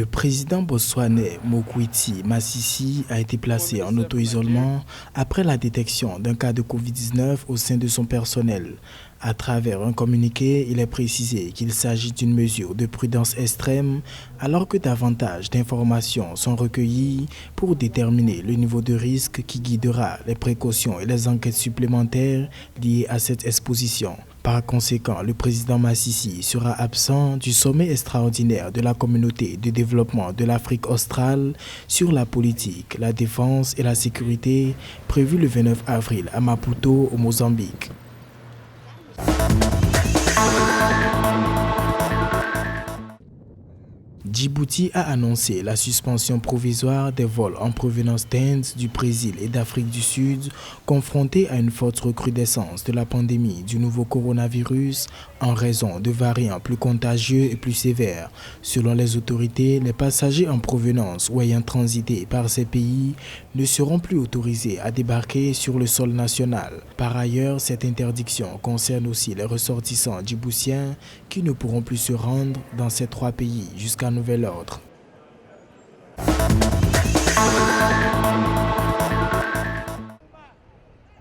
Le président botswanais Mokgweetsi Masisi a été placé en auto-isolement après la détection d'un cas de Covid-19 au sein de son personnel. À travers un communiqué, il est précisé qu'il s'agit d'une mesure de prudence extrême alors que davantage d'informations sont recueillies pour déterminer le niveau de risque qui guidera les précautions et les enquêtes supplémentaires liées à cette exposition. Par conséquent, le président Masisi sera absent du sommet extraordinaire de la communauté de développement de l'Afrique australe sur la politique, la défense et la sécurité prévu le 29 avril à Maputo, au Mozambique. Djibouti a annoncé la suspension provisoire des vols en provenance d'Inde, du Brésil et d'Afrique du Sud, confrontés à une forte recrudescence de la pandémie du nouveau coronavirus en raison de variants plus contagieux et plus sévères. Selon les autorités, les passagers en provenance ou ayant transité par ces pays ne seront plus autorisés à débarquer sur le sol national. Par ailleurs, cette interdiction concerne aussi les ressortissants djiboutiens qui ne pourront plus se rendre dans ces trois pays jusqu'à nouvel ordre.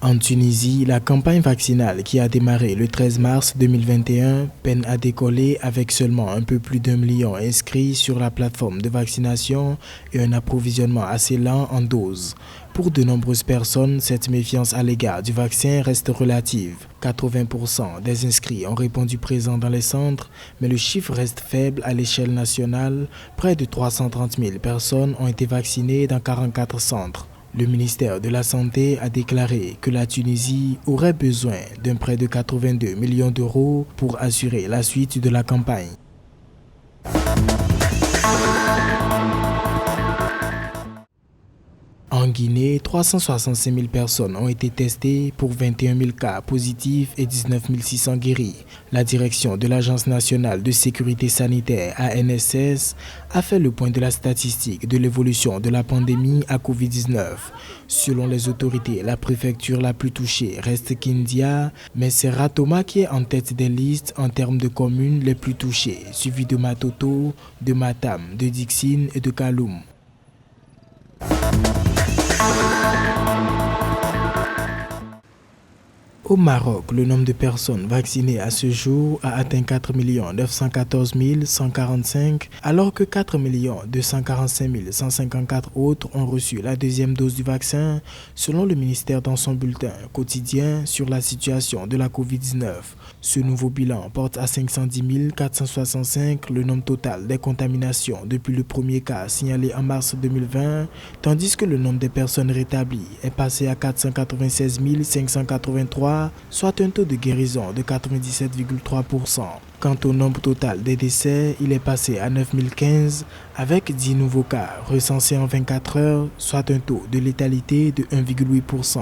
En Tunisie, la campagne vaccinale qui a démarré le 13 mars 2021 peine à décoller avec seulement un peu plus d'1 million inscrits sur la plateforme de vaccination et un approvisionnement assez lent en doses. Pour de nombreuses personnes, cette méfiance à l'égard du vaccin reste relative. 80% des inscrits ont répondu présents dans les centres, mais le chiffre reste faible à l'échelle nationale. Près de 330 000 personnes ont été vaccinées dans 44 centres. Le ministère de la Santé a déclaré que la Tunisie aurait besoin d'un prêt de 82 millions d'euros pour assurer la suite de la campagne. En Guinée, 365 000 personnes ont été testées pour 21 000 cas positifs et 19 600 guéris. La direction de l'Agence nationale de sécurité sanitaire ANSS a fait le point de la statistique de l'évolution de la pandémie à Covid-19. Selon les autorités, la préfecture la plus touchée reste Kindia, mais c'est Ratoma qui est en tête des listes en termes de communes les plus touchées, suivi de Matoto, de Matam, de Dixine et de Kaloum. Au Maroc, le nombre de personnes vaccinées à ce jour a atteint 4 914 145, alors que 4 245 154 autres ont reçu la deuxième dose du vaccin, selon le ministère dans son bulletin quotidien sur la situation de la Covid-19. Ce nouveau bilan porte à 510 465 le nombre total des contaminations depuis le premier cas signalé en mars 2020, tandis que le nombre des personnes rétablies est passé à 496 583, soit un taux de guérison de 97,3%. Quant au nombre total des décès, il est passé à 9 015 avec 10 nouveaux cas recensés en 24 heures, soit un taux de létalité de 1,8%.